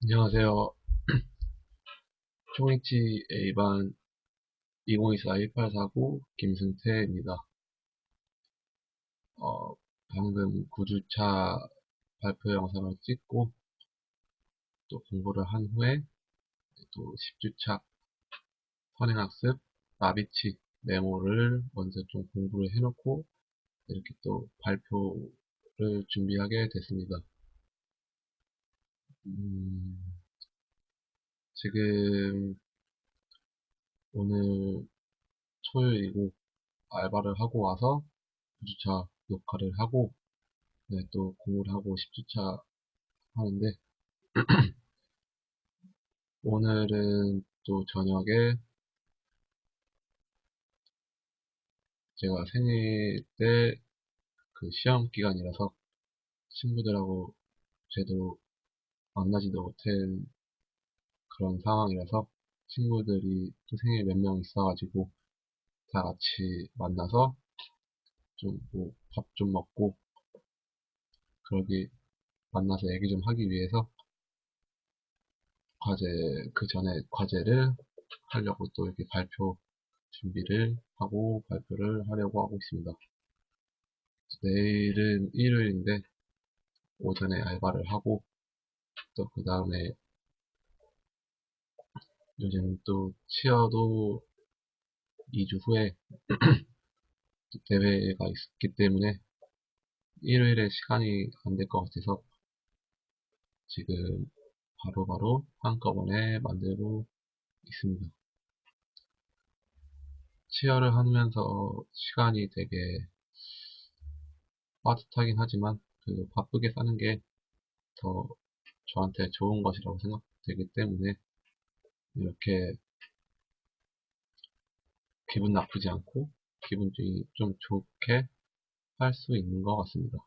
안녕하세요. 총이치 A반 2024-1849 김승태입니다. 방금 9주차 발표 영상을 찍고 또 공부를 한 후에 또 10주차 선행학습 나비치 메모를 먼저 좀 공부를 해놓고 이렇게 또 발표를 준비하게 됐습니다. 지금 오늘 토요일이고 알바를 하고 와서 9주차 녹화를 하고 네, 또 공부를 하고 10주차 하는데 오늘은 또 저녁에 제가 생일 때 그 시험 기간이라서 친구들하고 제대로 만나지도 못한 그런 상황이라서 친구들이 또 생일 몇 명 있어가지고 다 같이 만나서 좀 뭐 밥 좀 먹고 그러기 만나서 얘기 좀 하기 위해서 과제 그 전에 과제를 하려고 또 이렇게 발표 준비를 하고 발표를 하려고 하고 있습니다. 내일은 일요일인데 오전에 알바를 하고 또 그 다음에 요즘 또 치어도 2주 후에 또 대회가 있기 때문에 일요일에 시간이 안 될 것 같아서 지금 바로바로 한꺼번에 만들고 있습니다. 치어를 하면서 시간이 되게 빠듯하긴 하지만 그 바쁘게 사는 게 더 저한테 좋은 것이라고 생각되기 때문에 이렇게 기분 나쁘지 않고 기분이 좀 좋게 할 수 있는 것 같습니다.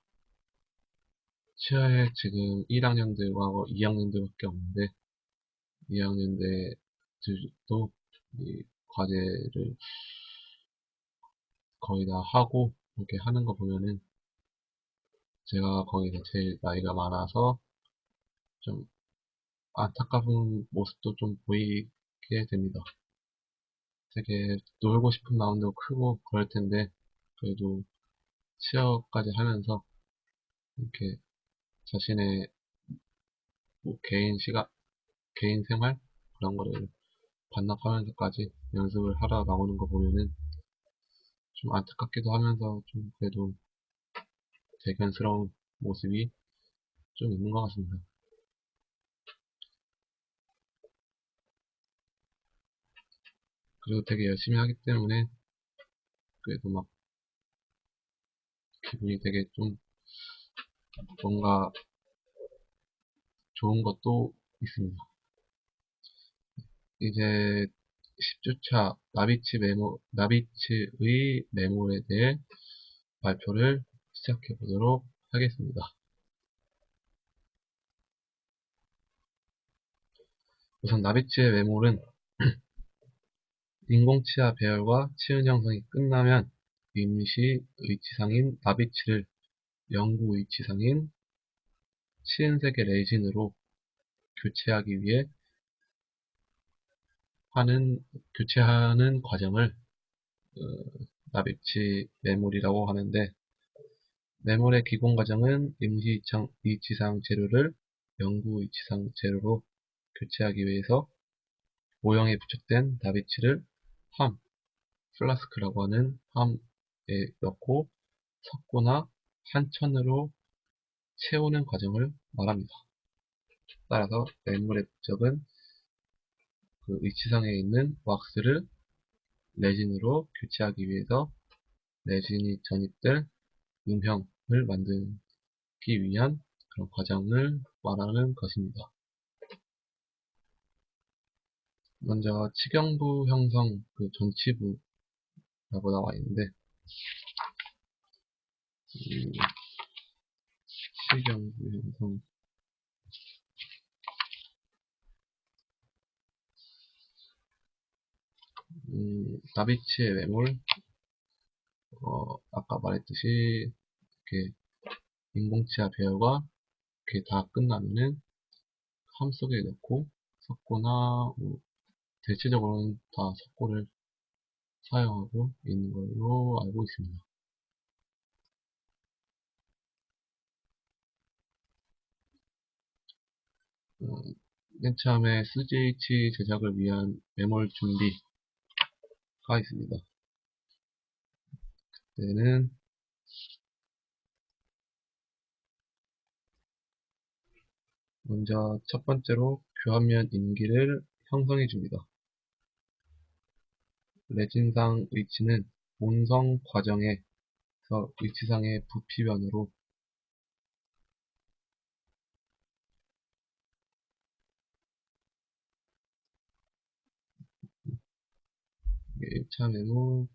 치아에 지금 1학년들과 2학년들밖에 없는데 2학년들도 이 과제를 거의 다 하고 이렇게 하는 거 보면은 제가 거기서 제일 나이가 많아서 좀 안타까운 모습도 좀 보이게 됩니다. 되게 놀고 싶은 마음도 크고 그럴 텐데 그래도 취업까지 하면서 이렇게 자신의 뭐 개인 시간, 개인 생활 그런 거를 반납하면서까지 연습을 하러 나오는 거 보면은 좀 안타깝기도 하면서 좀 그래도 대견스러운 모습이 좀 있는 것 같습니다. 그리고 되게 열심히 하기 때문에 그래도 막 기분이 되게 좀 뭔가 좋은 것도 있습니다. 이제 10주차 나비치의 메모에 대해 발표를 시작해 보도록 하겠습니다. 우선 나비치의 메모는 인공치아 배열과 치은 형성이 끝나면 임시 의치상인 나비치를 영구 의치상인 치은색의 레진으로 교체하기 위해 교체하는 과정을 어, 나비치 메모리라고 하는데 메모리의 기본 과정은 임시 의치상 재료를 영구 의치상 재료로 교체하기 위해서 모형에 부착된 나비치를 함, 플라스크라고 하는 함에 넣고 석고나 한천으로 채우는 과정을 말합니다. 따라서 메모리의 목적은 그 의치상에 있는 왁스를 레진으로 교체하기 위해서 레진이 전입될 음형을 만들기 위한 그런 과정을 말하는 것입니다. 먼저 치경부 형성 그 전치부라고 나와 있는데 치경부 형성 다비치의 매몰 아까 말했듯이 이렇게 인공치아 배열과 그게 다 끝나면은 함 속에 넣고 석고나 뭐 대체적으로는 다 석고를 사용하고 있는 걸로 알고 있습니다. 어, 맨 처음에 CJH 제작을 위한 메모리 준비가 있습니다. 그때는 먼저 첫 번째로 교환면 인기를 형성해 줍니다. 레진상 위치는 본성 과정에서 위치상의 부피변으로 1차 메모,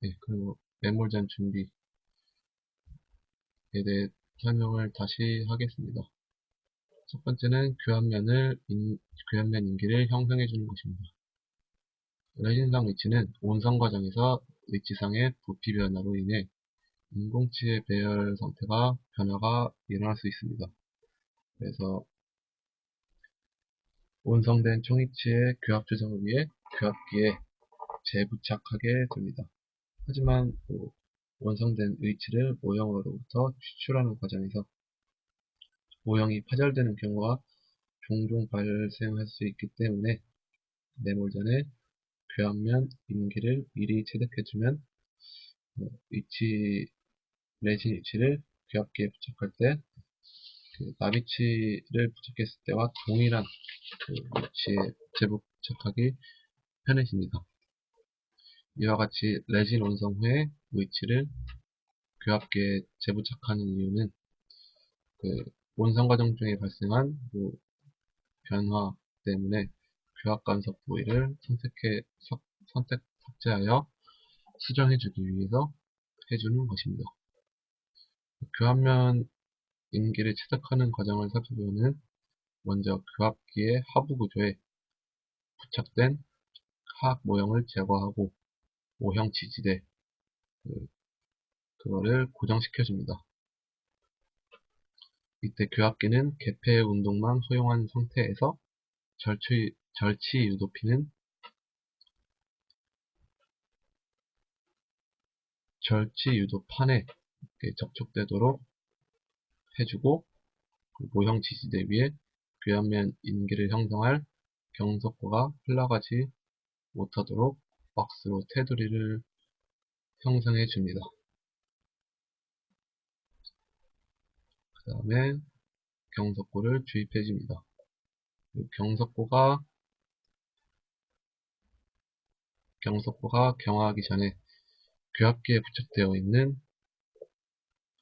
네, 그리고 메모전 준비에 대해 설명을 다시 하겠습니다. 첫 번째는 교환면 인기를 형성해 주는 것입니다. 레진상 위치는 온성 과정에서 위치상의 부피 변화로 인해 인공치의 배열 상태가 변화가 일어날 수 있습니다. 그래서 온성된 총이치의 교합 조정을 위해 교합기에 재부착하게 됩니다. 하지만 완성된 의치를 모형으로부터 추출하는 과정에서 모형이 파절되는 경우가 종종 발생할 수 있기 때문에 네몰 전에 교합면 인기를 미리 체득해주면 위치, 레진 위치를 교합기에 부착할 때 나비치를 부착했을 때와 동일한 위치에 재부착하기 편해집니다. 이와 같이 레진 완성 후에 위치를 교합기에 재부착하는 이유는 원성 과정 중에 발생한 변화 때문에 교합 간섭 부위를 삭제하여 수정해주기 위해서 해주는 것입니다. 교합면 인기를 체득하는 과정을 살펴보면 먼저 교합기의 하부 구조에 부착된 하악 모형을 제거하고 모형 지지대 그거를 고정시켜줍니다. 이때 교합기는 개폐 운동만 허용한 상태에서 절치 유도핀은 절치 유도판에 접촉되도록 해주고 모형 지지대 위에 교합면 인기를 형성할 경석고가 흘러가지 못하도록 왁스로 테두리를 형성해 줍니다. 그 다음에 경석고를 주입해 줍니다. 경석고가 경화하기 전에 교합기에 부착되어 있는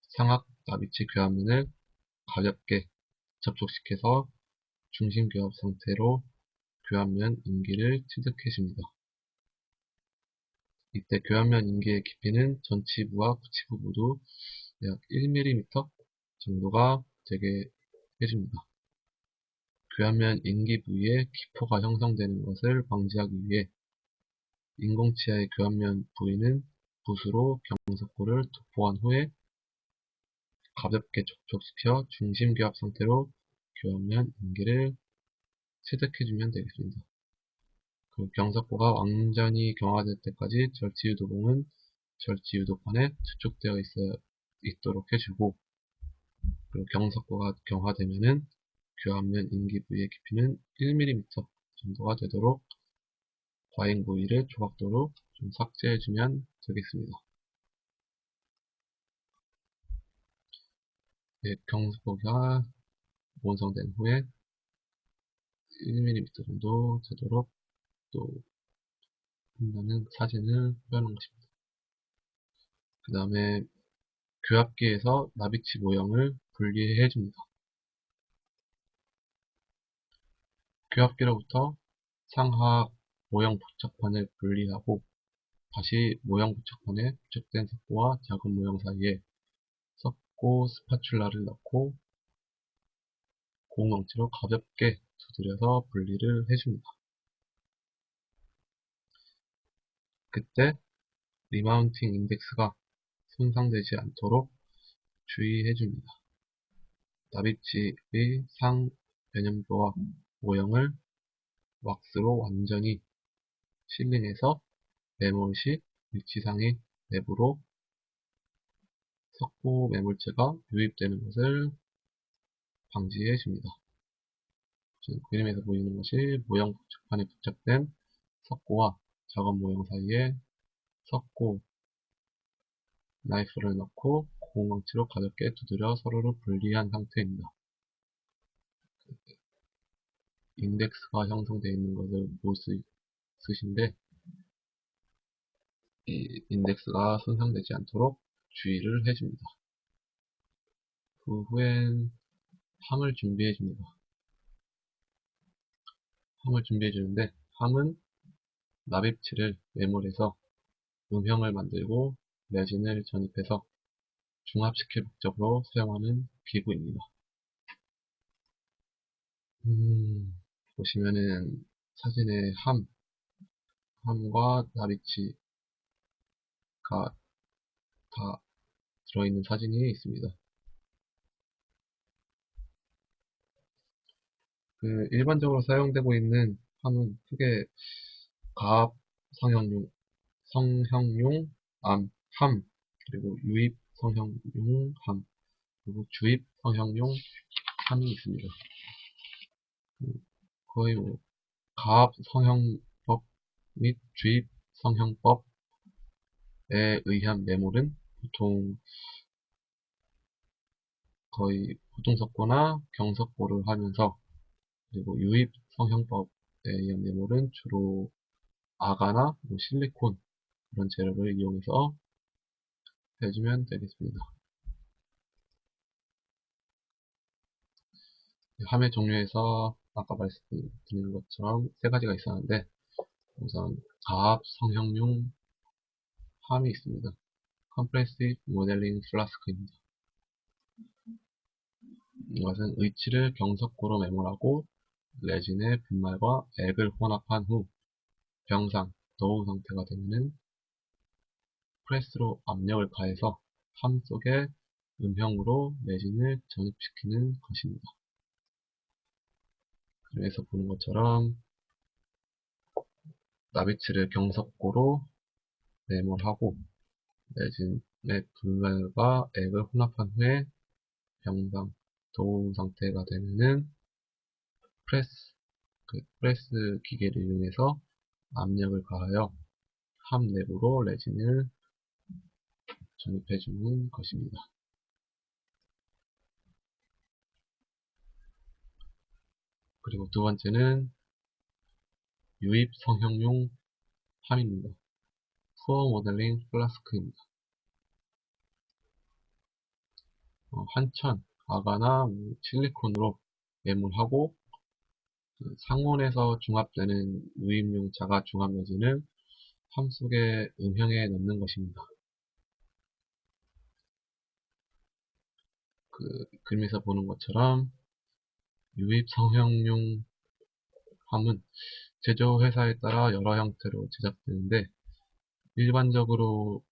상악 나비치 교합면을 가볍게 접촉시켜서 중심 교합 상태로 교합면 인기를 취득해 줍니다. 이때 교합면 인기의 깊이는 전치부와 부치부 모두 약 1mm 정도가 되게 해줍니다. 교합면 인기 부위에 기포가 형성되는 것을 방지하기 위해 인공치아의 교합면 부위는 붓으로 경석고를 도포한 후에 가볍게 접촉시켜 중심 교합 상태로 교합면 인기를 체득해주면 되겠습니다. 그 경석고가 완전히 경화될 때까지 절지유도봉은 절지유도판에 추축되어 있도록 해주고, 그리고 경석고가 경화되면은 교합면 인기 부위의 깊이는 1mm 정도가 되도록 과잉 부위를 조각도로 좀 삭제해주면 되겠습니다. 네, 경석고가 완성된 후에 1mm 정도 되도록 또 한다는 사진을 표현한 것입니다. 그 다음에 교합기에서 나비치 모형을 분리해 줍니다. 교합기로부터 상하 모형 부착판을 분리하고 다시 모형 부착판에 부착된 석고와 작은 모형 사이에 석고 스파츌라를 넣고 고무망치로 가볍게 두드려서 분리를 해줍니다. 그때 리마운팅 인덱스가 손상되지 않도록 주의해줍니다. 납입치의 상 변형도와 모형을 왁스로 완전히 실링해서 매몰 시 위치상의 내부로 석고 매몰체가 유입되는 것을 방지해 줍니다. 지금 그림에서 보이는 것이 모형 부착판에 부착된 석고와 작업 모형 사이에 석고 나이프를 넣고 고무망치로 가볍게 두드려 서로를 분리한 상태입니다. 인덱스가 형성되어 있는 것을 볼 수 있으신데, 이 인덱스가 손상되지 않도록 주의를 해줍니다. 그 후엔 함을 준비해줍니다. 함을 준비해주는데, 함은 납입치를 매몰해서 음형을 만들고 레진을 전입해서 중합시킬 목적으로 사용하는 기구입니다. 보시면은 사진에 함과 납입치가 다 들어있는 사진이 있습니다. 일반적으로 사용되고 있는 함은 크게 가압 성형용 함, 그리고 유입 성형용 함, 그리고 주입 성형용 함이 있습니다. 거의 가압 성형법 및 주입 성형법에 의한 매몰은 거의 보통석고나 경석고를 하면서, 그리고 유입 성형법에 의한 매몰은 주로 아가나 실리콘 그런 재료를 이용해서 해주면 되겠습니다. 함의 종류에서 아까 말씀드린 것처럼 세 가지가 있었는데, 우선 가압 성형용 함이 있습니다. Compressive Modeling Flask입니다. 이것은 의치를 경석고로 매몰하고 레진의 분말과 액을 혼합한 후 병상, 도우 상태가 되면 프레스로 압력을 가해서 함 속에 음형으로 레진을 전입시키는 것입니다. 그래서 보는 것처럼 납입치를 경석고로 매몰하고 레진의 분말과 액을 혼합한 후에 병상, 도우 상태가 되면은 프레스 기계를 이용해서 압력을 가하여 함 내부로 레진을 전입해주는 것입니다. 그리고 두 번째는 유입 성형용 함입니다. Poor Modeling Flask입니다. 한천, 아가나 실리콘으로 매몰하고 상온에서 중합되는 유입용 자가 중합 레진을 함 속에 음형에 넣는 것입니다. 그림에서 보는 것처럼 유입 성형용 함은 제조회사에 따라 여러 형태로 제작되는데, 일반적으로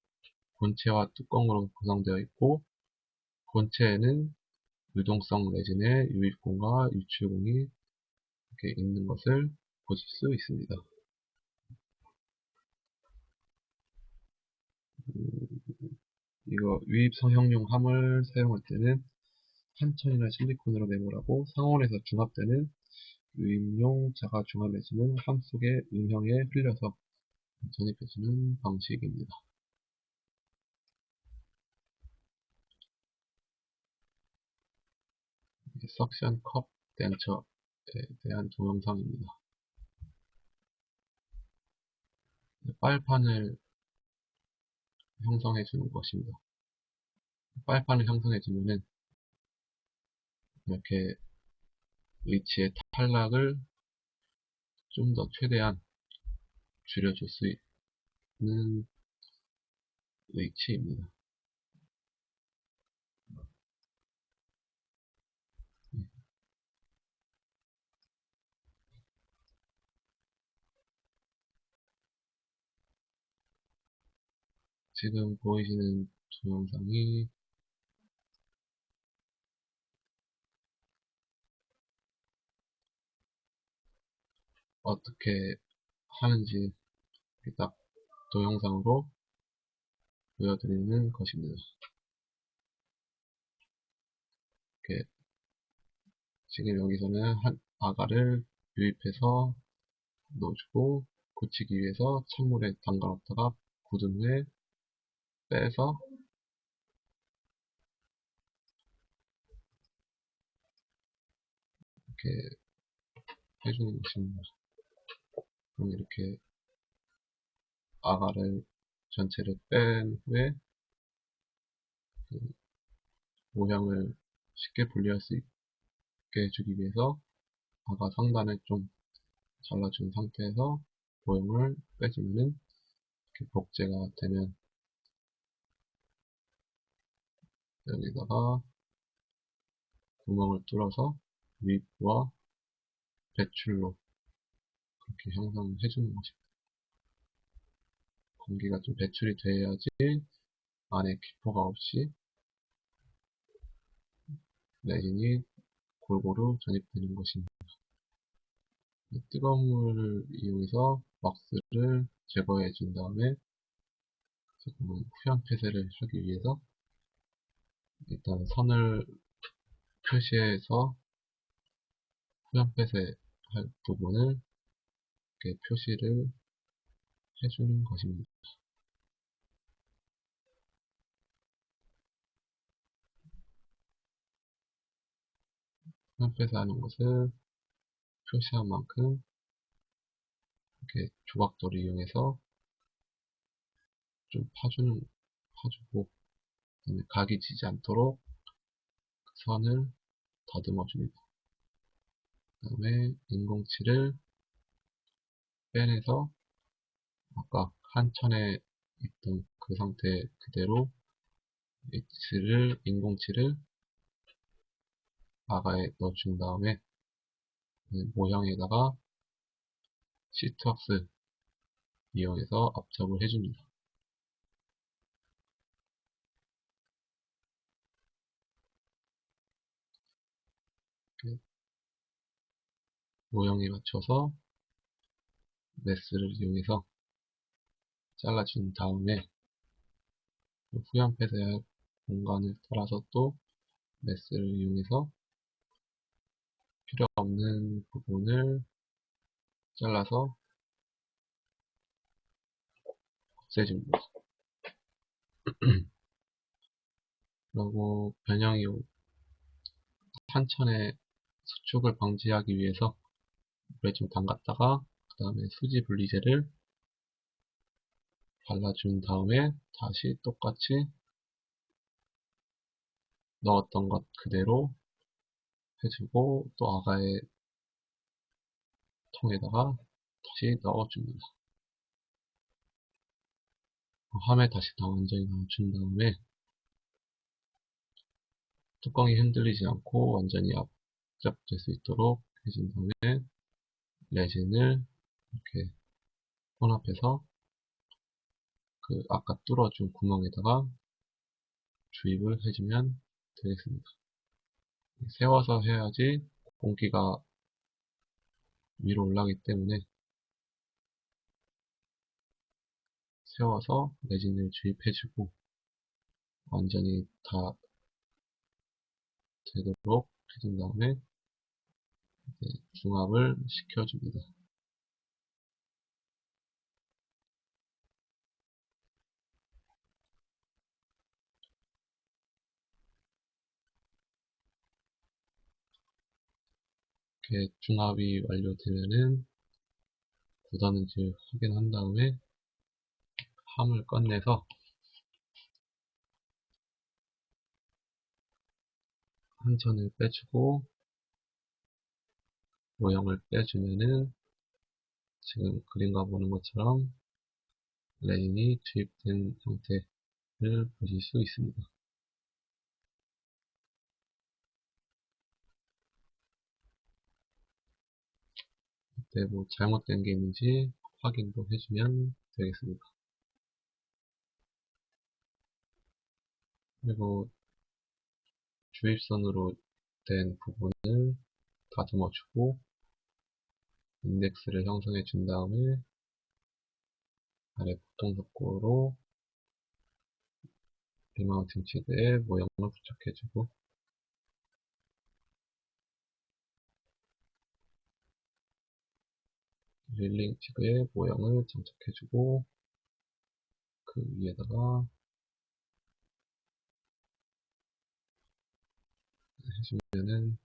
본체와 뚜껑으로 구성되어 있고, 본체에는 유동성 레진의 유입공과 유출공이 이렇게 있는 것을 보실 수 있습니다. 이거 유입 성형용 함을 사용할 때는 한천이나 실리콘으로 매몰하고 상온에서 중합되는 유입용 자가 중합 레진을 함 속의 음형에 흘려서 전입해주는 방식입니다. 석션 컵 덴처에 대한 동영상입니다. 빨판을 형성해 주는 것입니다. 빨판을 형성해 주면은 이렇게 위치의 탈락을 좀 더 최대한 줄여줄 수 있는 위치입니다. 지금 보이시는 동영상이 어떻게 하는지 딱 동영상으로 보여드리는 것입니다. 이렇게 지금 여기서는 한 아가를 유입해서 넣어주고 굳히기 위해서 찬물에 담가놨다가 굳은 후에 빼서 이렇게 해주는 것입니다. 그럼 이렇게 아가를 전체를 뺀 후에 그 모양을 쉽게 분리할 수 있게 해주기 위해서 아가 상단을 좀 잘라준 상태에서 모형을 빼주면은 이렇게 복제가 되면 여기다가 구멍을 뚫어서 윗부와 배출로 그렇게 형성해 주는 것입니다. 공기가 좀 배출이 돼야지 안에 기포가 없이 레진이 골고루 전입되는 것입니다. 뜨거운 물을 이용해서 왁스를 제거해 준 다음에 지금은 후연 폐쇄를 하기 위해서 일단 선을 표시해서 후연 폐쇄할 부분을 이렇게 표시를 해주는 것입니다. 후연 폐쇄하는 것을 표시한 만큼 이렇게 조각도를 이용해서 좀 파주고 그다음에 각이 지지 않도록 그 선을 다듬어 줍니다. 그 다음에 인공치를 빼내서 아까 한 천에 있던 그 상태 그대로 인공치를 아가에 넣어준 다음에 모형에다가 시트왁스 이용해서 압착을 해줍니다. 모형에 맞춰서 메스를 이용해서 잘라준 다음에 후연 폐쇄할 공간을 따라서 또 메스를 이용해서 필요 없는 부분을 잘라서 없애줍니다. 그리고 변형 이후 한천의 수축을 방지하기 위해서 물에 좀 담갔다가 그 다음에 수지 분리제를 발라준 다음에 다시 똑같이 넣었던 것 그대로 해주고 또 아가의 통에다가 다시 넣어줍니다. 함에 다시 다 완전히 넣어준 다음에 뚜껑이 흔들리지 않고 완전히 압착될 수 있도록 해준 다음에 레진을 이렇게 혼합해서 그 아까 뚫어준 구멍에다가 주입을 해주면 되겠습니다. 세워서 해야지 공기가 위로 올라가기 때문에 세워서 레진을 주입해주고 완전히 다 되도록 해준 다음에 중합을 시켜줍니다. 이렇게 중합이 완료되면은 굳었는지 확인한 다음에 함을 꺼내서 한 천을 빼주고 모형을 빼주면은 지금 그림과 보는 것처럼 레인이 주입된 상태를 보실 수 있습니다. 이때 뭐 잘못된 게 있는지 확인도 해주면 되겠습니다. 그리고 주입선으로 된 부분을 다듬어 주고 인덱스를 형성해 준 다음에 아래 보통속도로 리마운팅 치드에 모형을 부착해 주고 릴링 치드에 모형을 장착해 주고 그 위에다가 해주면은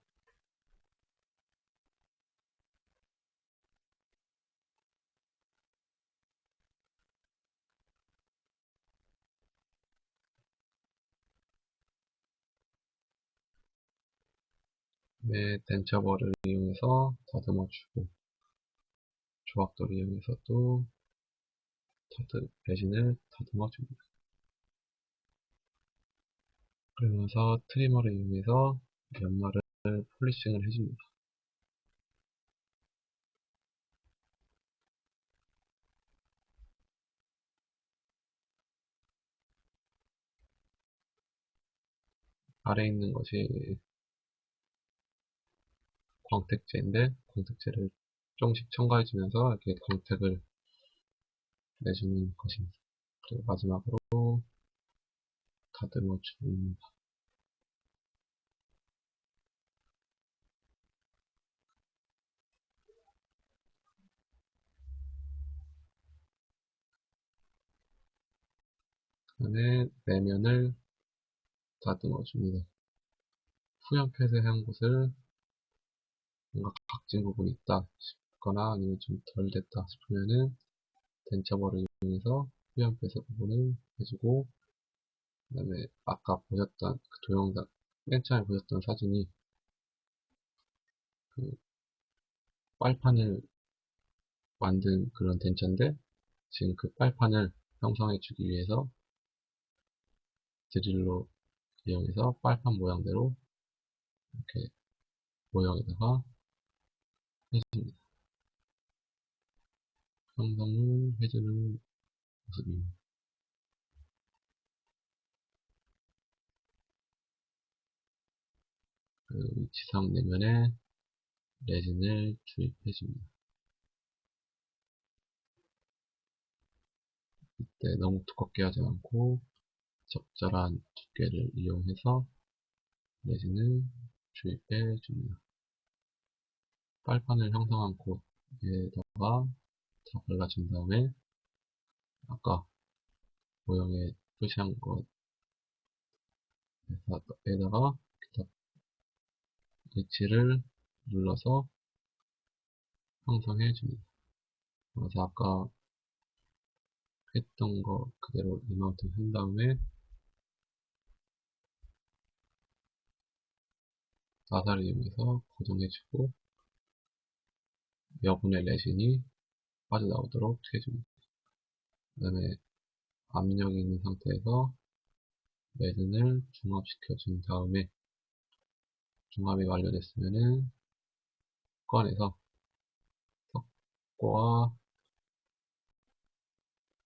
덴처벌을 이용해서 다듬어 주고 조각도를 이용해서 또 레진을 다듬어 줍니다. 그러면서 트리머를 이용해서 연말을 폴리싱을 해줍니다. 아래에 있는 것이 광택제인데 광택제를 조금씩 첨가해주면서 이렇게 광택을 내주는 것입니다. 그리고 마지막으로 다듬어 줍니다. 그 다음에 내면을 다듬어 줍니다. 후연 폐쇄한 곳을 뭔가 각진 부분이 있다 싶거나 아니면 좀 덜 됐다 싶으면은 덴처벌을 이용해서 후연 폐쇄 부분을 해주고 그 다음에 아까 보셨던 그 동영상 맨 처음에 보셨던 사진이 그 빨판을 만든 그런 덴처인데 지금 그 빨판을 형성해 주기 위해서 드릴로 이용해서 빨판 모양대로 이렇게 모형에다가 해줍니다. 형성을 해주는 모습입니다. 그 위치상 내면에 레진을 주입해줍니다. 이때 너무 두껍게 하지 않고 적절한 두께를 이용해서 레진을 주입해 줍니다. 빨판을 형성한 곳에다가 다 발라준 다음에 아까 모형에 표시한 것에다가 위치를 눌러서 형성해 줍니다. 그래서 아까 했던 거 그대로 리마운팅 한 다음에 나사를 이용해서 고정해주고 여분의 레진이 빠져나오도록 해줍니다. 그 다음에 압력이 있는 상태에서 레진을 중합시켜 준 다음에 중합이 완료됐으면은 꺼내서 석고와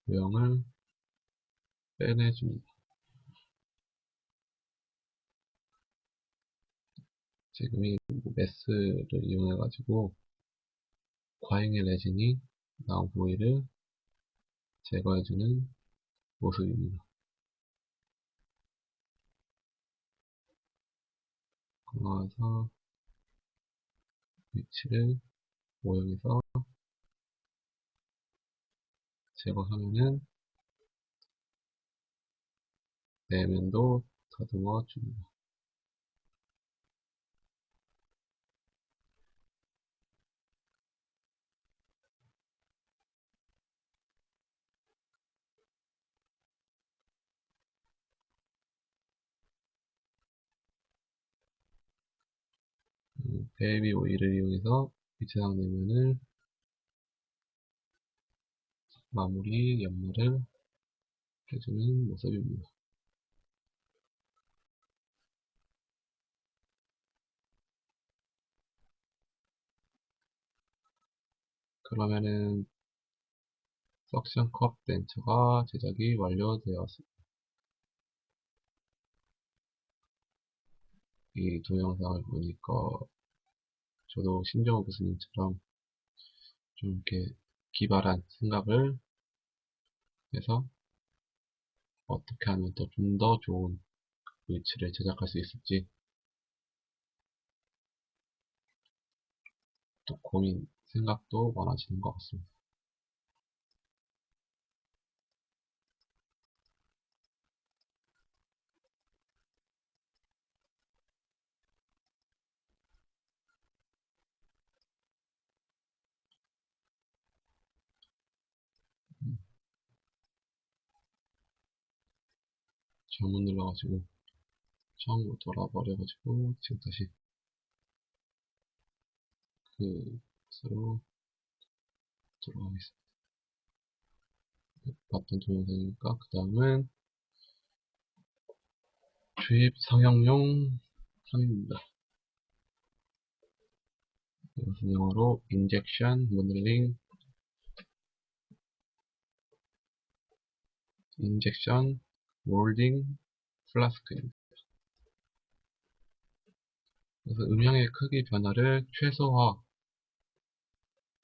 모형을 빼내줍니다. 지금 이 메스를 이용해 가지고 과잉의 레진이 나온 부위를 제거해주는 모습입니다. 나와서 위치를 모형에서 제거하면은 내면도 다듬어 줍니다. 베이비 오일을 이용해서 위치상 내면을 마무리 연마를 해주는 모습입니다. 그러면은 석션 컵 덴처가 제작이 완료되었습니다. 이 동영상을 보니까 저도 신정호 교수님처럼 좀 이렇게 기발한 생각을 해서 어떻게 하면 좀 더 좋은 위치를 제작할 수 있을지 또 생각도 많아지는 것 같습니다. 잘못 눌러가지고 처음으로 돌아버려가지고 지금 다시 그것으로 돌아가겠습니다. 봤던 동영상이니까 그 다음은 주입 성형용 3입니다. 이것은 영어로 Injection Modeling Injection Molding Flask입니다. 그래서 음향의 크기 변화를 최소화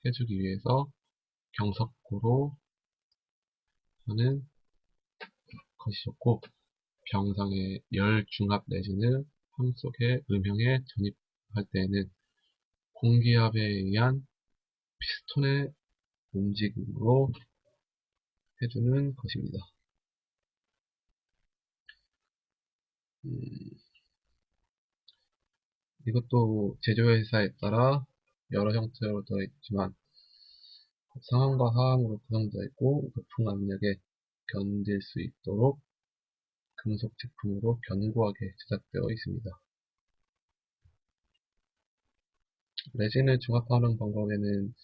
해주기 위해서 경석고로 하는 것이었고, 병상의 열 중압 내지는 함 속의 음형에 전입할 때에는 공기압에 의한 피스톤의 움직임으로 해주는 것입니다. 이것도 제조회사에 따라 여러 형태로 되어 있지만 상함과 하함으로 구성되어 있고 높은 압력에 견딜 수 있도록 금속 제품으로 견고하게 제작되어 있습니다. 레진을 중합하는 방법에는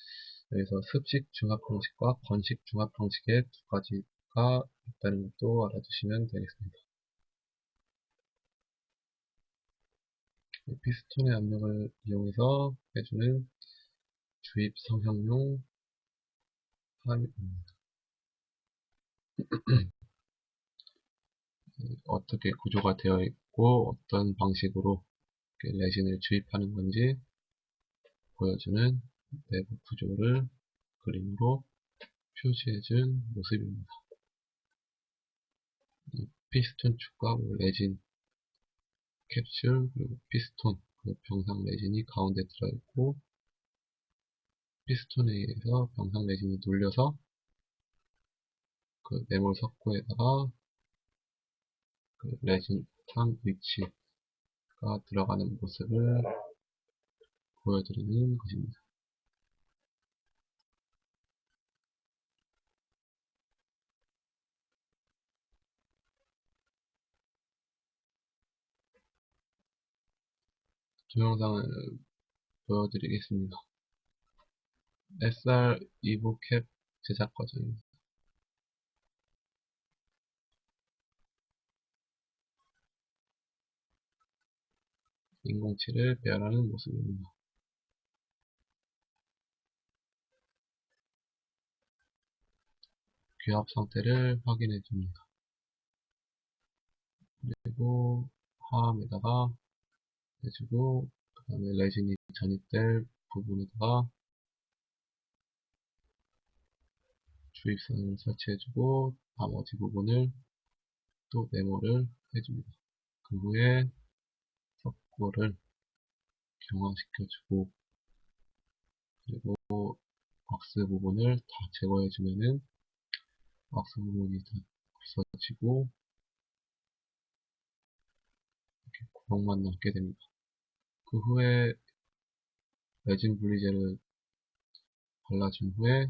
여기서 습식 중합 방식과 건식 중합 방식의 두 가지가 있다는 것도 알아두시면 되겠습니다. 피스톤의 압력을 이용해서 해주는 주입 성형용 함입니다. 어떻게 구조가 되어 있고 어떤 방식으로 레진을 주입하는 건지 보여주는 내부 구조를 그림으로 표시해준 모습입니다. 피스톤 축과 레진 캡슐 그리고 피스톤 병상 레진이 가운데 들어있고 피스톤에 의해서 병상 레진이 눌려서 그 네몰 석고에다가 그 레진 탕 위치가 들어가는 모습을 보여드리는 것입니다. 동영상을 보여드리겠습니다. SR 이브캡 제작 과정입니다. 인공치를 배열하는 모습입니다. 귀압 상태를 확인해 줍니다. 그리고 하암에다가 해주고 그 다음에 레진이 전입될 부분에다가 주입선을 설치해주고 나머지 부분을 또 네모를 해줍니다. 그 후에 석고를 경화시켜주고 그리고 왁스 부분을 다 제거해주면은 왁스 부분이 다 없어지고 이렇게 구멍만 남게 됩니다. 그 후에 레진 분리제를 발라준 후에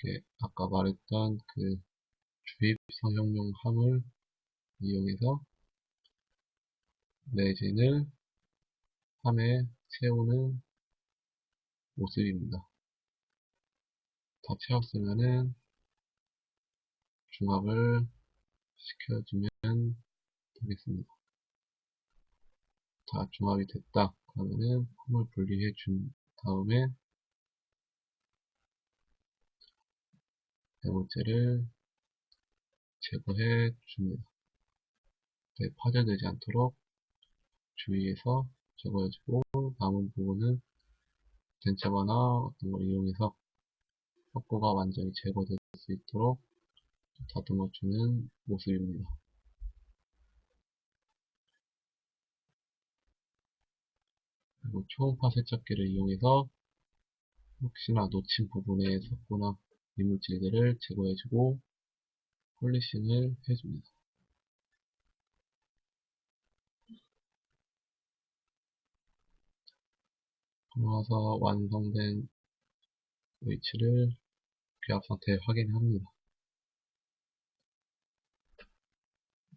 이렇게 아까 말했던 그 주입 성형용 함을 이용해서 레진을 함에 채우는 모습입니다. 다 채웠으면은 중압을 시켜주면 되겠습니다. 자, 중압이 됐다. 그러면은 폼을 분리해 준 다음에 네모체를 제거해 줍니다. 파절되지 않도록 주의해서 제거해주고, 남은 부분은 젠자바나 어떤 걸 이용해서 석고가 완전히 제거될 수 있도록 다듬어주는 모습입니다. 그리고 초음파 세척기를 이용해서 혹시나 놓친 부분의 석고나 이물질들을 제거해주고 폴리싱을 해줍니다. 그러고서 완성된 위치를 귀압 상태 확인합니다.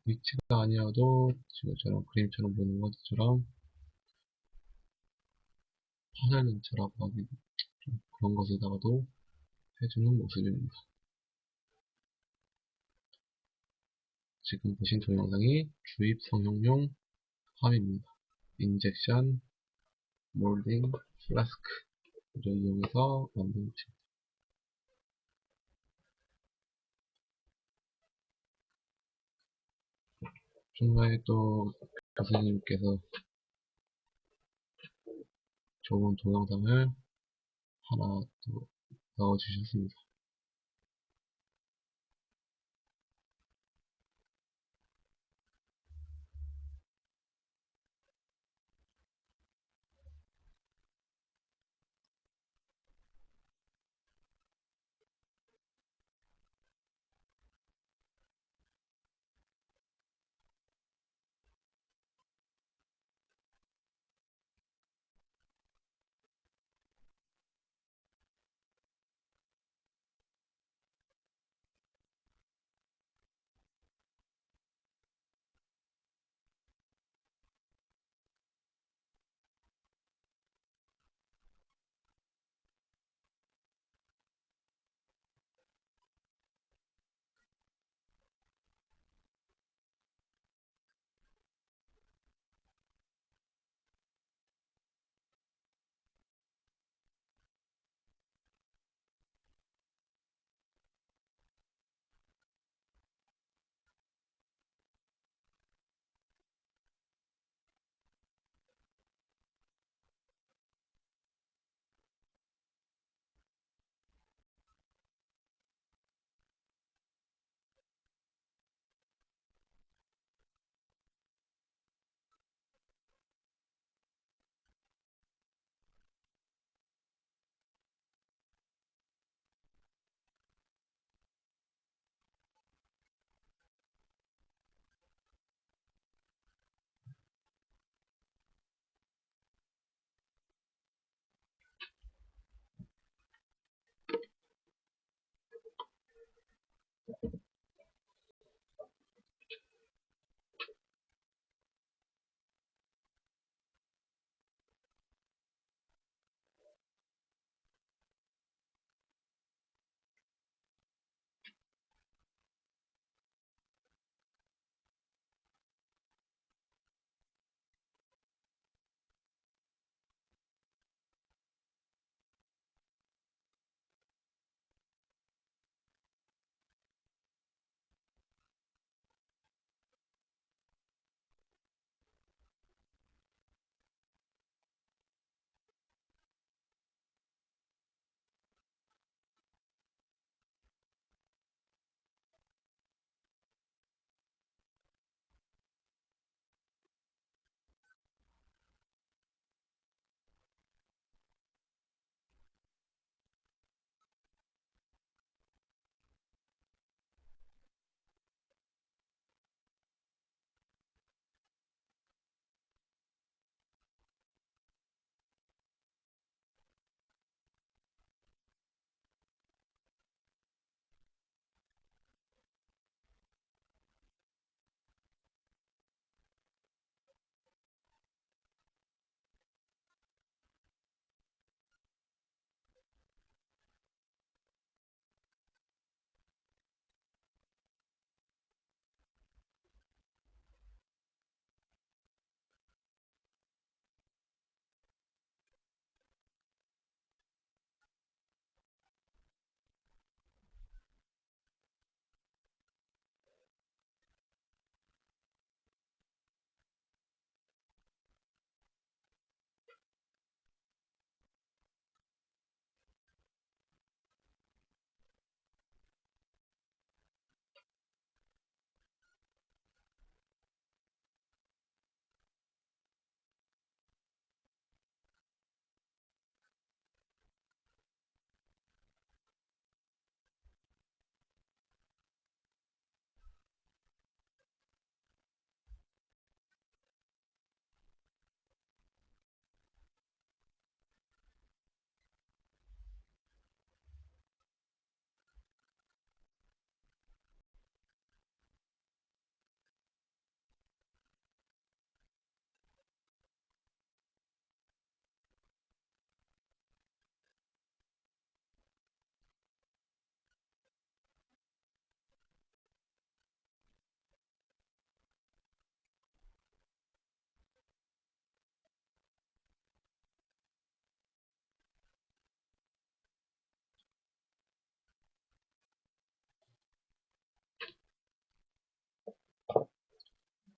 위치가 아니어도 지금처럼 그림처럼 보는 것처럼 파절렌처럼 하기 그런 것에다가도 해주는 모습입니다. 지금 보신 동영상이 주입 성형용 함입니다. 인젝션 몰딩 플라스크를 이용해서 만든 것입니다. 중간에 또 교수님께서 좋은 동영상을 하나 또 넣어주셨습니다.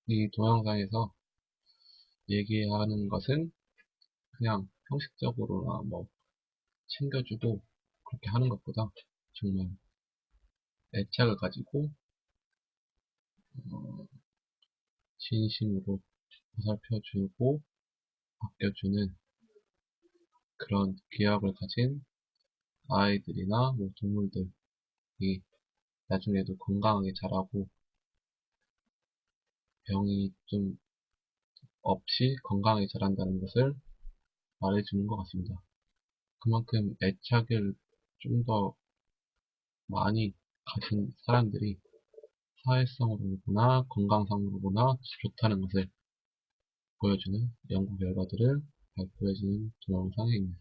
이 동영상에서 얘기하는 것은 그냥 형식적으로나 뭐 챙겨주고 그렇게 하는 것보다 정말 애착을 가지고 어, 진심으로 보살펴주고 아껴주는 그런 기억을 가진 아이들이나 뭐 동물들이 나중에도 건강하게 자라고 병이 좀 없이 건강하게 자란다는 것을 말해주는 것 같습니다. 그만큼 애착을 좀 더 많이 가진 사람들이 사회성으로 보나 건강상으로 보나 좋다는 것을 보여주는 연구 결과들을 발표해주는 동영상입니다.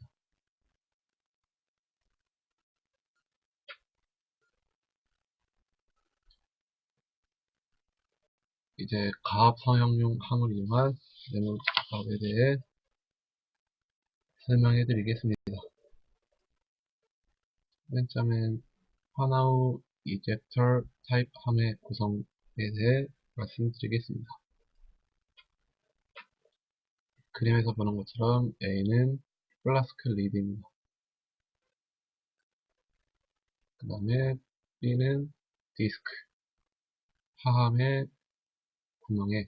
이제 가압 성형용 항을 이용한 뇌물작업에 대해 설명해 드리겠습니다. 맨 처음엔 하나우 이젝터 타입 함의 구성에 대해 말씀드리겠습니다. 그림에서 보는 것처럼 A는 플라스크 리드입니다. 그 다음에 B는 디스크, 하함의 구멍에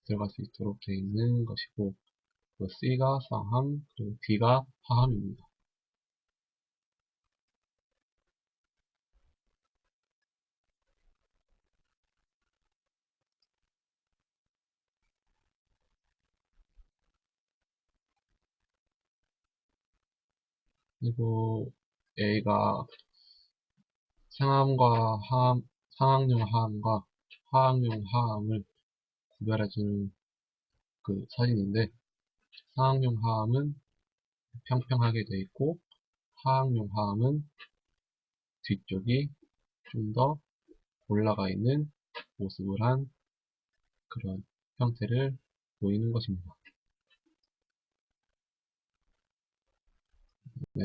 들어갈 수 있도록 되어 있는 것이고, C가 상함, 그리고 D가 하함입니다. 그리고 A가 상함과 하함, 상항용 하함과 하항용 하함을 구별해주는 그 사진인데, 상항용 하함은 평평하게 되어 있고, 하항용 하함은 뒤쪽이 좀 더 올라가 있는 모습을 한 그런 형태를 보이는 것입니다. 네,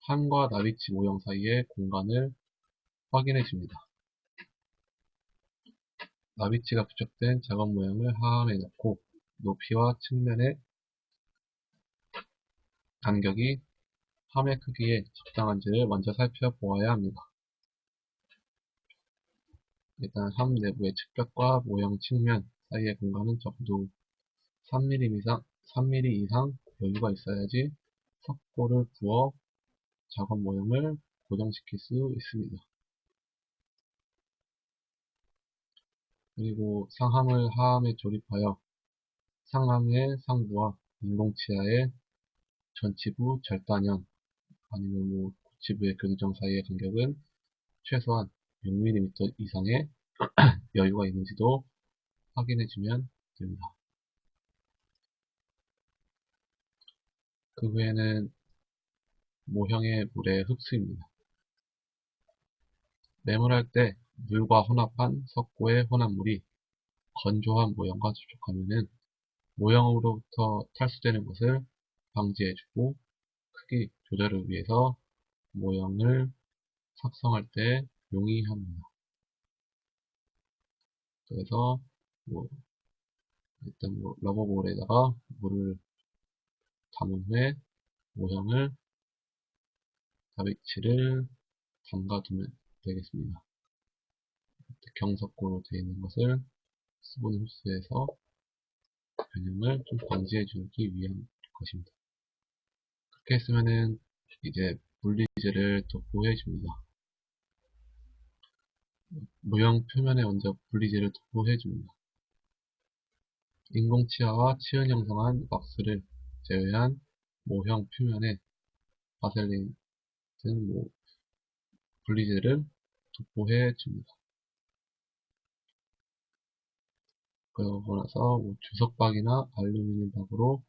함과 나비치 모형 사이의 공간을 확인해 줍니다. 나비치가 부착된 작업 모형을 하함에 넣고 높이와 측면의 간격이 함의 크기에 적당한지를 먼저 살펴보아야 합니다. 일단 함 내부의 측벽과 모형 측면 사이의 공간은 적어도 3mm 이상 여유가 있어야지 석고를 부어 작업 모형을 고정시킬 수 있습니다. 그리고 상함을 하함에 조립하여 상함의 상부와 인공치아의 전치부 절단형 아니면 뭐 고치부의 교정 사이의 간격은 최소한 6mm 이상의 여유가 있는지도 확인해주면 됩니다. 그 후에는 모형의 물의 흡수입니다. 매몰할 때 물과 혼합한 석고의 혼합물이 건조한 모형과 접촉하면 모형으로부터 탈수되는 것을 방지해주고 크기 조절을 위해서 모형을 삭성할 때 용이합니다. 그래서 뭐 일단 뭐 러버볼에다가 물을 담은 후에 모형을 다비치를 담가두면 되겠습니다. 경석고로 되어 있는 것을 수분 흡수해서 변형을 좀 방지해 주기 위한 것입니다. 그렇게 했으면은 이제 분리제를 도포해 줍니다. 모형 표면에 먼저 분리제를 도포해 줍니다. 인공치아와 치은 형성한 왁스를 제외한 모형 표면에 바셀린 등 분리제를 도포해 줍니다. 그러고 나서 주석박이나 알루미늄 박으로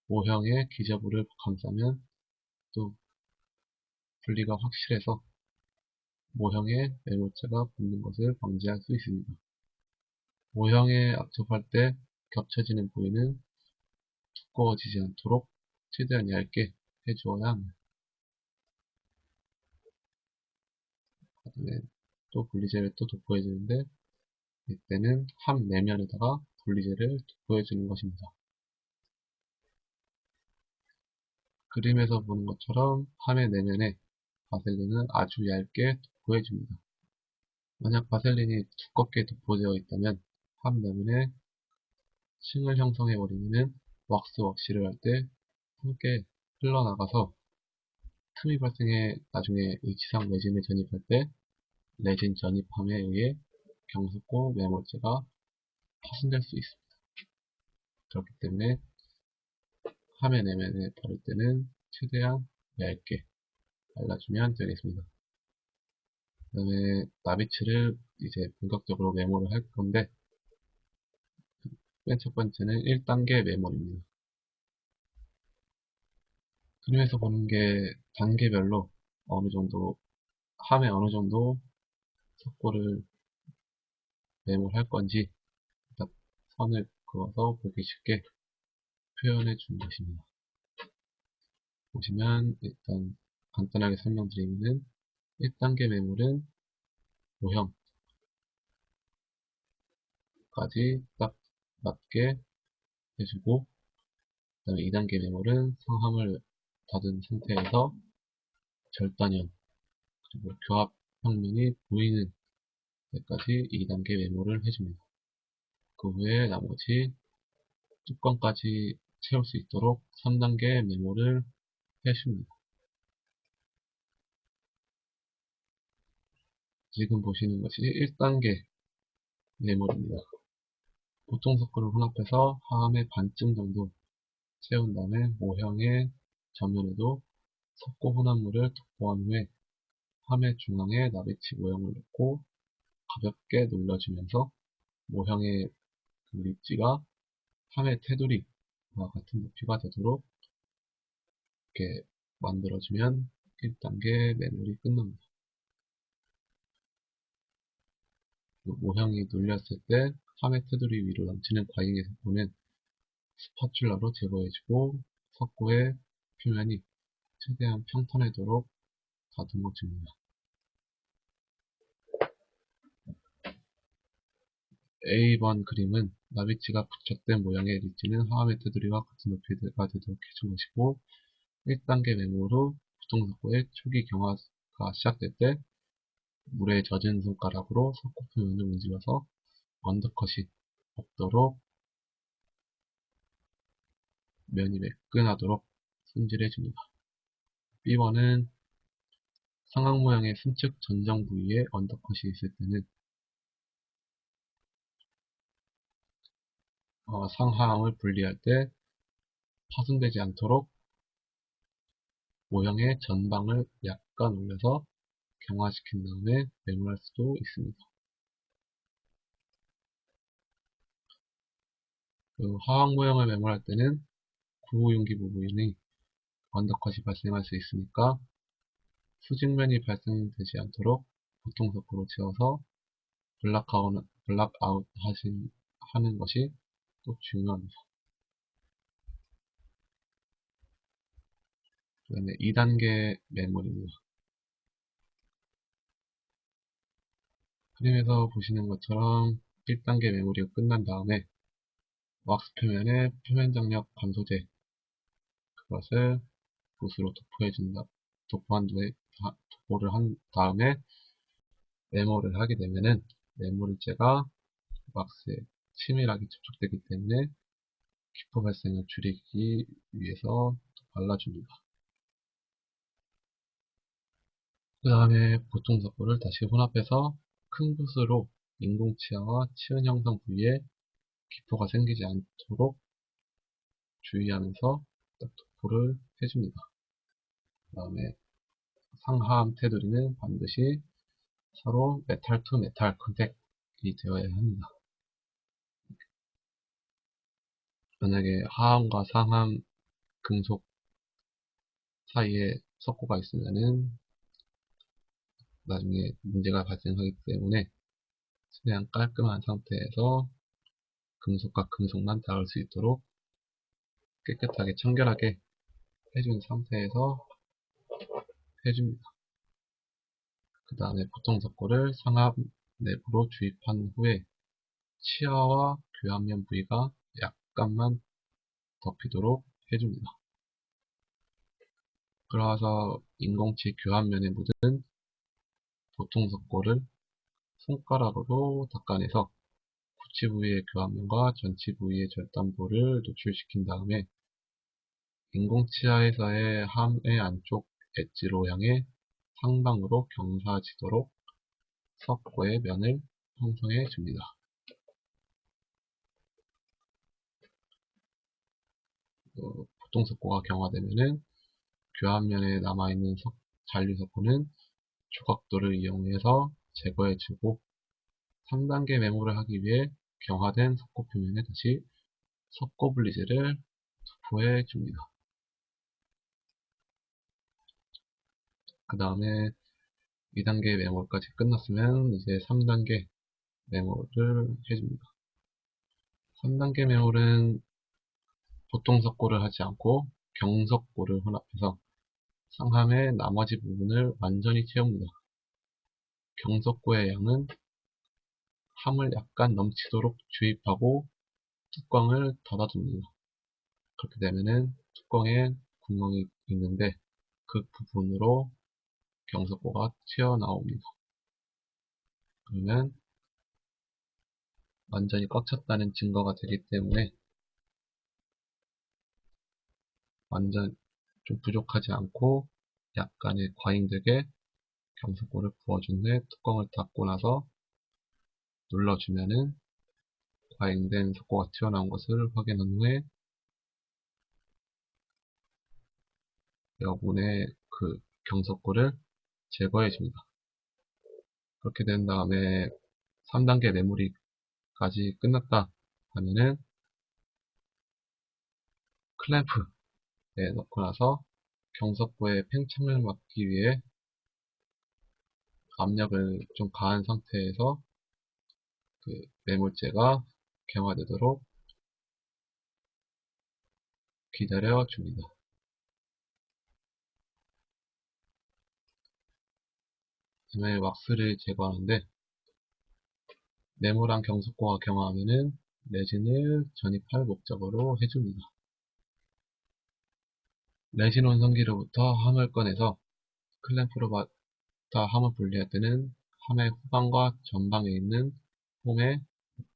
모형의 기저부를 감싸면 또 분리가 확실해서 모형에 매몰자가 붙는 것을 방지할 수 있습니다. 모형에 압축할 때 겹쳐지는 부위는 두꺼워지지 않도록 최대한 얇게 해주어야 합니다. 그다음에 또 분리제를 또 도포해주는데 이때는 함 내면에다가 분리제를 도포해주는 것입니다. 그림에서 보는 것처럼 함의 내면에 바셀린은 아주 얇게 도포해줍니다. 만약 바셀린이 두껍게 도포되어 있다면 함 내면에 층을 형성해버리면 왁스워시를 할 때 함께 흘러나가서 틈이 발생해 나중에 의치상 레진을 전입할 때 레진 전입함에 의해 경숙고 매몰제가 파손될 수 있습니다. 그렇기 때문에 함의 내면에 바를 때는 최대한 얇게 발라주면 되겠습니다. 그 다음에 나비치를 이제 본격적으로 메모를 할 건데 맨 첫 번째는 1단계 메모입니다. 그림에서 보는 게 단계별로 어느 정도 함에 어느 정도 석고를 메모를 할 건지 딱 선을 그어서 보기 쉽게 표현해 주는 것입니다. 보시면 일단 간단하게 설명드리면 1단계 메모는 모형까지 딱 맞게 해주고 그 다음에 2단계 메모는 상함을 닫은 상태에서 절단형 그리고 교합 평면이 보이는 데까지 2단계 메모를 해줍니다. 그 후에 나머지 뚜껑까지 채울 수 있도록 3단계 메모를 해줍니다. 지금 보시는 것이 1단계 메모입니다. 보통 석고를 혼합해서 하함의 반쯤 정도 채운 다음에 모형의 전면에도 석고 혼합물을 도포한 후에 함의 중앙에 나비치 모형을 넣고 가볍게 눌러주면서 모형의 그 립지가 함의 테두리와 같은 높이가 되도록 이렇게 만들어주면 1단계 메모리 끝납니다. 모형이 눌렸을 때 함의 테두리 위로 넘치는 과잉의 석고는 스파츌라로 제거해주고 석고의 표면이 최대한 평탄하도록 다듬어줍니다. A번 그림은 나비치가 부착된 모양의 립지는 하함의 테두리와 같은 높이가 되도록 해준 것이고 1단계 메모로 부통석고의 초기 경화가 시작될 때 물에 젖은 손가락으로 석고 표면을 문질러서 언더컷이 없도록 면이 매끈하도록 손질해줍니다. B번은 상악 모양의 순측 전정 부위에 언더컷이 있을 때는 상하함을 분리할 때 파손되지 않도록 모형의 전방을 약간 올려서 경화시킨 다음에 메모할 수도 있습니다. 그 화학 모형을 메모할 때는 구호용기 부분이 언더컷이 발생할 수 있으니까 수직면이 발생되지 않도록 보통석고로 채워서 블락아웃 하는 것이 또 중요합니다. 그 다음에 2단계 메모리입니다. 그림에서 보시는 것처럼 1단계 메모리가 끝난 다음에 왁스 표면에 표면장력 감소제 그것을 붓으로 도포를 한 다음에 메모를 하게 되면은 메모리제가 왁스에 치밀하게 접촉되기 때문에 기포 발생을 줄이기 위해서 발라줍니다. 그 다음에 보통 석고를 다시 혼합해서 큰 붓으로 인공치아와 치은 형성 부위에 기포가 생기지 않도록 주의하면서 도포를 해줍니다. 그 다음에 상하암 테두리는 반드시 서로 메탈 투 메탈 컨택이 되어야 합니다. 만약에 하암과 상암 금속 사이에 석고가 있으면은 나중에 문제가 발생하기 때문에 최대한 깔끔한 상태에서 금속과 금속만 닿을 수 있도록 깨끗하게 청결하게 해준 상태에서 해줍니다. 그 다음에 보통 석고를 상압 내부로 주입한 후에 치아와 교환면 부위가 약간만 덮이도록 해줍니다. 그러서 인공치 교환면에 묻은 보통 석고를 손가락으로 닦아내서 구치 부위의 교환면과 전치 부위의 절단부를 노출시킨 다음에 인공치아에서의 함의 안쪽 엣지로 향해 상방으로 경사지도록 석고의 면을 형성해 줍니다. 보통 석고가 경화되면은 교환면에 남아있는 잔류 석고는 조각도를 이용해서 제거해주고 3단계 메모를 하기 위해 경화된 석고 표면에 다시 석고 블리즈를 투포해 줍니다. 그 다음에 2단계 메모까지 끝났으면 이제 3단계 메모를 해줍니다. 3단계 메모는 보통 석고를 하지 않고 경석고를 혼합해서 상함의 나머지 부분을 완전히 채웁니다. 경석고의 양은 함을 약간 넘치도록 주입하고 뚜껑을 닫아줍니다. 그렇게 되면은 뚜껑에 구멍이 있는데 그 부분으로 경석고가 튀어나옵니다. 그러면 완전히 꽉 찼다는 증거가 되기 때문에 완전 좀 부족하지 않고 약간의 과잉되게 경석고를 부어준 후에 뚜껑을 닫고 나서 눌러주면은 과잉된 석고가 튀어나온 것을 확인한 후에 여분의 그 경석고를 제거해 줍니다. 그렇게 된 다음에 3단계 메모리까지 끝났다 하면은 클램프에 넣고 나서 경석고의 팽창을 막기 위해 압력을 좀 가한 상태에서 그 매몰제가 경화되도록 기다려 줍니다. 그다음에 왁스를 제거하는데 네모랑 경석고가 경화하면은 레진을 전입할 목적으로 해줍니다. 레진 원성기로부터 함을 꺼내서 클램프로 받아 함을 분리할 때는 함의 후방과 전방에 있는 홈에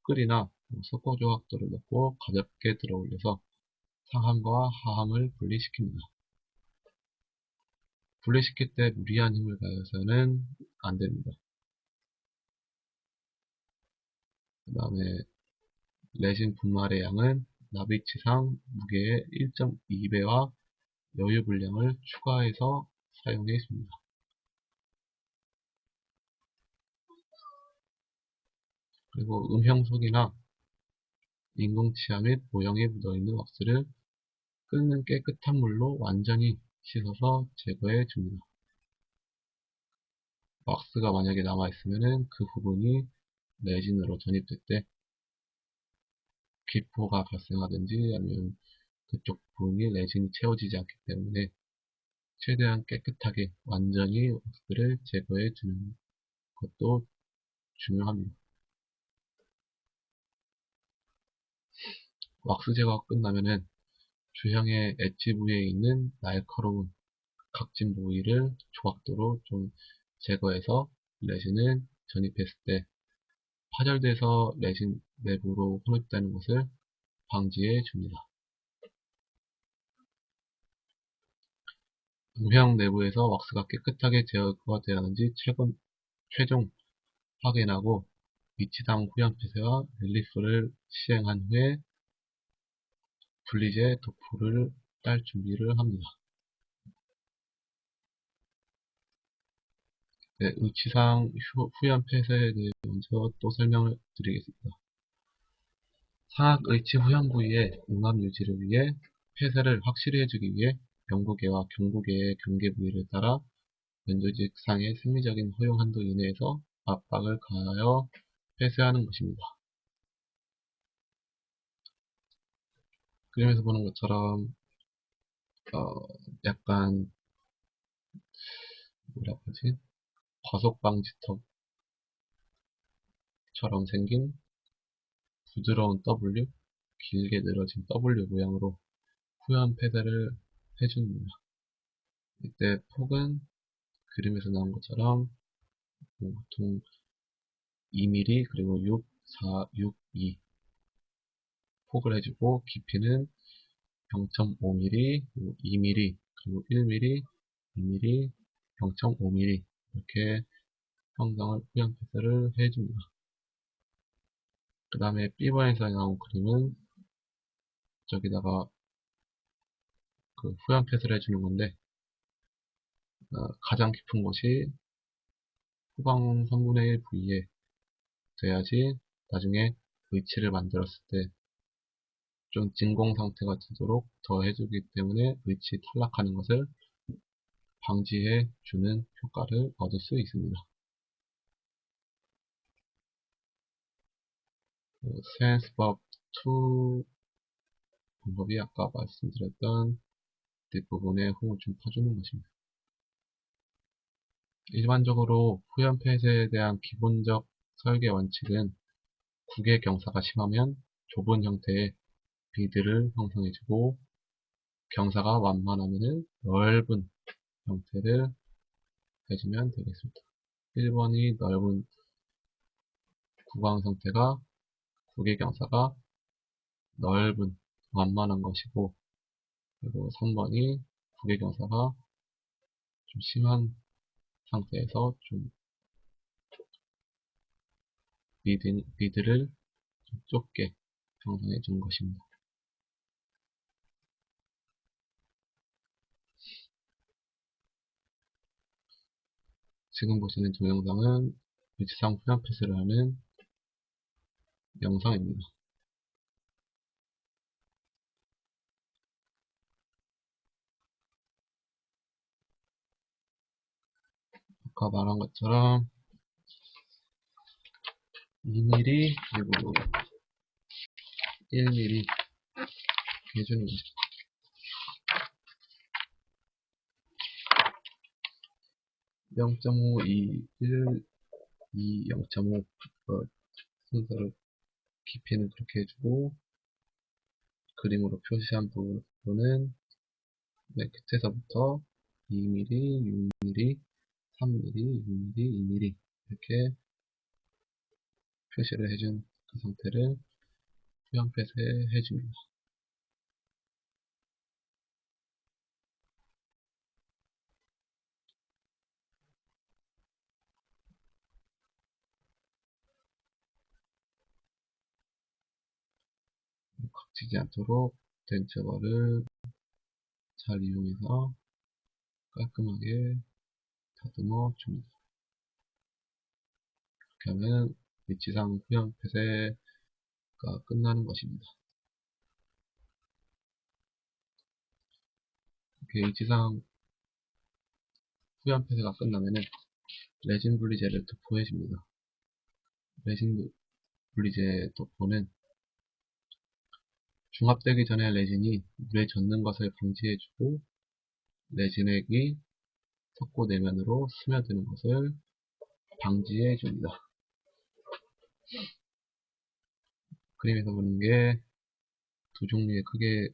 끌이나 석고 조각도를 넣고 가볍게 들어 올려서 상함과 하함을 분리시킵니다. 분리시킬 때 무리한 힘을 가해서는 안됩니다. 그 다음에 레진 분말의 양은 나비치상 무게의 1.2배와 여유 분량을 추가해서 사용해 줍니다. 그리고 음형속이나 인공치아 및 모형에 묻어있는 왁스를 끓는 깨끗한 물로 완전히 씻어서 제거해 줍니다. 왁스가 만약에 남아있으면 그 부분이 레진으로 전입될 때 기포가 발생하든지 아니면 그쪽 부분이 레진이 채워지지 않기 때문에 최대한 깨끗하게 완전히 왁스를 제거해 주는 것도 중요합니다. 왁스 제거가 끝나면은 주형의 엣지 부위에 있는 날카로운 각진 부위를 조각도로 좀 제거해서 레진을 전입했을 때 파절돼서 레진 내부로 혼입되는 것을 방지해 줍니다. 음형 내부에서 왁스가 깨끗하게 제거가 되었는지 최종 확인하고 위치당 후연 폐쇄와 릴리프를 시행한 후에 분리제 도포를 딸 준비를 합니다. 네, 위치상 후연 폐쇄에 대해 먼저 또 설명을 드리겠습니다. 상악 의치 후연 부위의 융합 유지를 위해 폐쇄를 확실히 해주기 위해 영구계와 경구계의 경계 부위를 따라 면조직상의 생리적인 허용 한도 이내에서 압박을 가하여 폐쇄하는 것입니다. 그림에서 보는 것처럼 약간 뭐라고 하지? 과속 방지턱처럼 생긴 부드러운 W, 길게 늘어진 W 모양으로 후연 폐쇄를 해줍니다. 이때 폭은 그림에서 나온 것처럼 보통 2mm 그리고 6, 4, 6, 2 폭을 해주고 깊이는 0.5mm, 2mm, 그리고 1mm, 2mm, 0.5mm 이렇게 형상을 후연 폐쇄를 해줍니다. 그 다음에 B번에서 나온 그림은 저기다가 그 후연 폐쇄를 해주는 건데 가장 깊은 곳이 후방 3분의 1 부위에 돼야지 나중에 위치를 만들었을 때 좀 진공 상태가 되도록 더 해주기 때문에 위치 탈락하는 것을 방지해 주는 효과를 얻을 수 있습니다. 세안스법 2 방법이 아까 말씀드렸던 뒷부분에 홈을 좀 퍼주는 것입니다. 일반적으로 후연 폐쇄에 대한 기본적 설계 원칙은 국의 경사가 심하면 좁은 형태의 비드를 형성해주고 경사가 완만하면 넓은 형태를 해주면 되겠습니다. 1번이 넓은 구강 상태가 국의 경사가 넓은 완만한 것이고 그리고 3번이 국의 경사가 좀 심한 상태에서 좀 비드를 좀 좁게 형성해 준 것입니다. 지금 보시는 동영상은 위치상 후연 폐쇄를 하는 영상입니다. 아까 말한 것처럼 2mm 그리고 1mm 해주는 거죠. 0.5, 2, 1, 2, 0.5 순서로 깊이는 그렇게 해주고 그림으로 표시한 부분은 맨 끝에서부터 2mm, 6mm, 3mm, 6mm, 2mm 이렇게 표시를 해준 그 상태를 후연 폐쇄해 줍니다. 각지지 않도록 덴처벌을 잘 이용해서 깔끔하게 다듬어 줍니다. 그렇게 하면 위치상 후연 폐쇄가 끝나는 것입니다. 이렇게 위치상 후연 폐쇄가 끝나면은 레진 분리제를 도포해 줍니다. 레진 분리제 도포는 중합되기 전에 레진이 물에 젖는 것을 방지해주고 레진액이 석고 내면으로 스며드는 것을 방지해줍니다. 그림에서 보는 게 두 종류의 크기의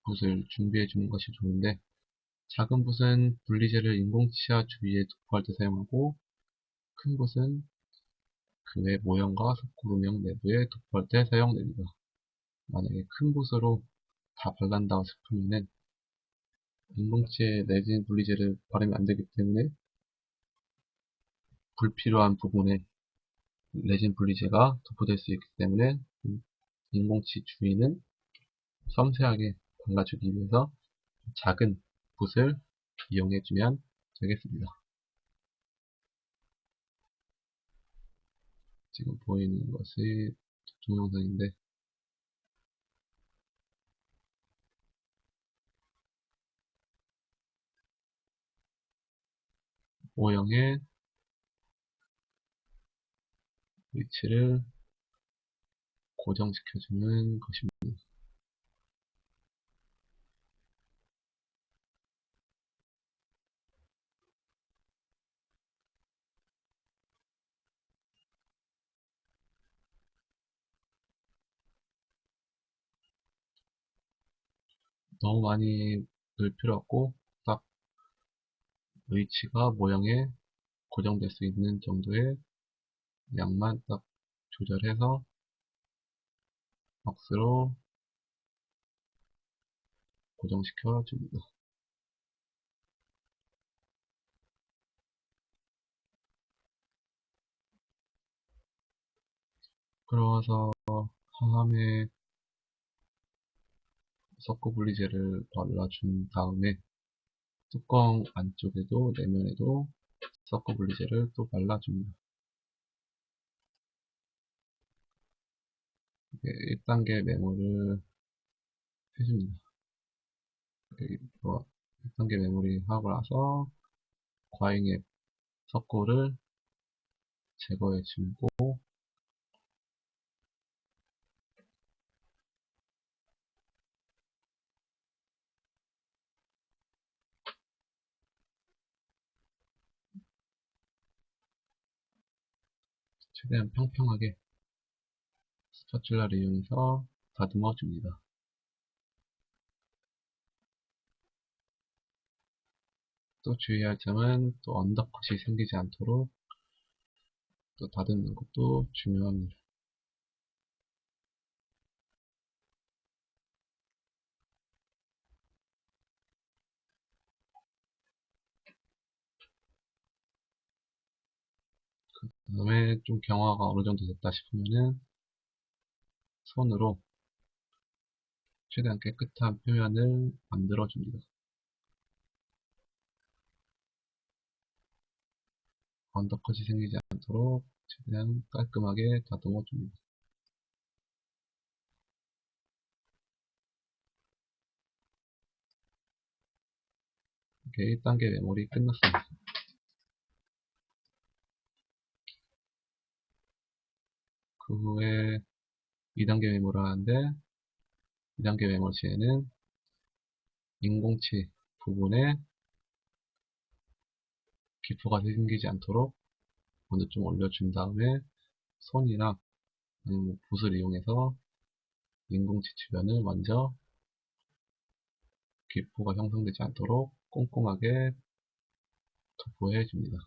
붓을 준비해 주는 것이 좋은데 작은 붓은 분리제를 인공치아 주위에 도포할 때 사용하고 큰 붓은 그 외 모형과 석고음영 내부에 도포할 때 사용됩니다. 만약에 큰 붓으로 다 발란다고 싶으면은 인공치에 레진 분리제를 바르면 안 되기 때문에 불필요한 부분에 레진 분리제가 도포될 수 있기 때문에 인공치 주위는 섬세하게 발라주기 위해서 작은 붓을 이용해주면 되겠습니다. 지금 보이는 것이 동영상인데 O형의 위치를 고정시켜주는 것입니다. 너무 많이 넣을 필요 없고 딱 위치가 모형에 고정될 수 있는 정도의 양만 딱 조절해서 박스로 고정시켜 줍니다. 그러서 하함에 섞어 분리제를 발라준 다음에 뚜껑 안쪽에도 내면에도 섞어 분리제를 또 발라줍니다. 1단계 메모를 해줍니다. 1단계 메모리 하고 나서 과잉의 석고를 제거해주고 최대한 평평하게 스파츌라를 이용해서 다듬어 줍니다. 또 주의할 점은 또 언더컷이 생기지 않도록 또 다듬는 것도 중요합니다. 그 다음에 좀 경화가 어느 정도 됐다 싶으면은 손으로 최대한 깨끗한 표면을 만들어 줍니다. 언더컷이 생기지 않도록 최대한 깔끔하게 다듬어 줍니다. 이렇게 1단계 메모리 끝났습니다. 그 후에 2단계 메모를 하는데 2단계 메모지에는 인공치 부분에 기포가 생기지 않도록 먼저 좀 올려준 다음에 손이나 붓을 이용해서 인공치 주변을 먼저 기포가 형성되지 않도록 꼼꼼하게 도포해 줍니다.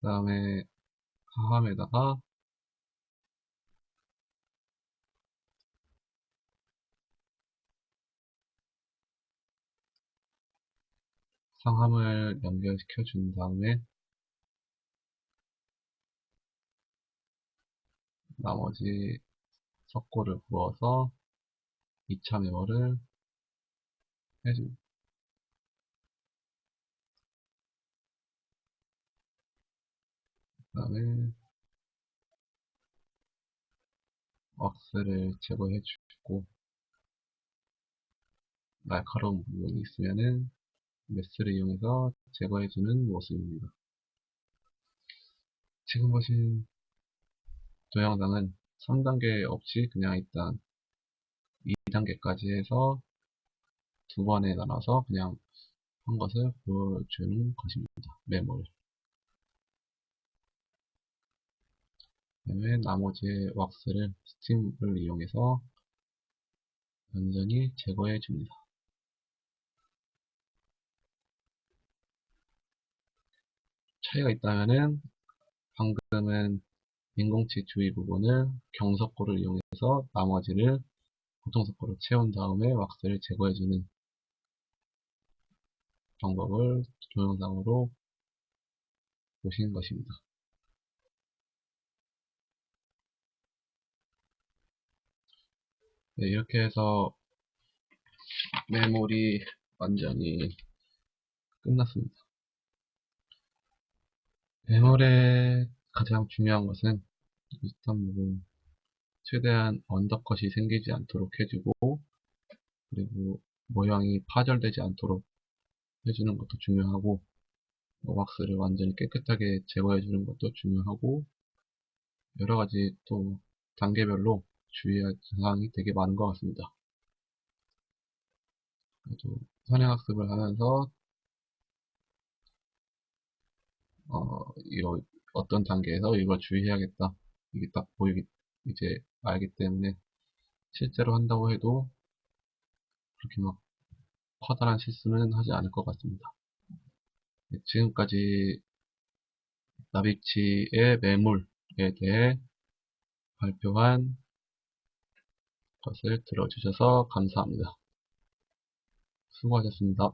그 다음에 하함에다가 상함을 연결시켜 준 다음에 나머지 석고를 부어서 2차 메모를 해줍니다. 그 다음에 왁스를 제거해 주고 날카로운 부분이 있으면은 메스를 이용해서 제거해 주는 모습입니다. 지금 보신 동영상은 3단계 없이 그냥 일단 2단계까지 해서 두 번에 나눠서 그냥 한 것을 보여주는 것입니다. 메모를. 그다음에 나머지의 왁스를 스팀을 이용해서 완전히 제거해 줍니다. 차이가 있다면은 방금은 인공치 주위 부분을 경석고를 이용해서 나머지를 보통석고로 채운 다음에 왁스를 제거해주는 방법을 동영상으로 보신 것입니다. 네, 이렇게 해서 메모리 완전히 끝났습니다. 메모리의 가장 중요한 것은 일단 최대한 언더컷이 생기지 않도록 해주고 그리고 모양이 파절되지 않도록 해주는 것도 중요하고 왁스를 완전히 깨끗하게 제거해 주는 것도 중요하고 여러가지 또 단계별로 주의할 사항이 되게 많은 것 같습니다. 그래도 선행학습을 하면서 어떤 단계에서 이걸 주의해야겠다. 이게 딱 보이기, 이제 알기 때문에 실제로 한다고 해도 그렇게 막 커다란 실수는 하지 않을 것 같습니다. 네, 지금까지 나비치의 매물에 대해 발표한 것을 들어주셔서 감사합니다. 수고하셨습니다.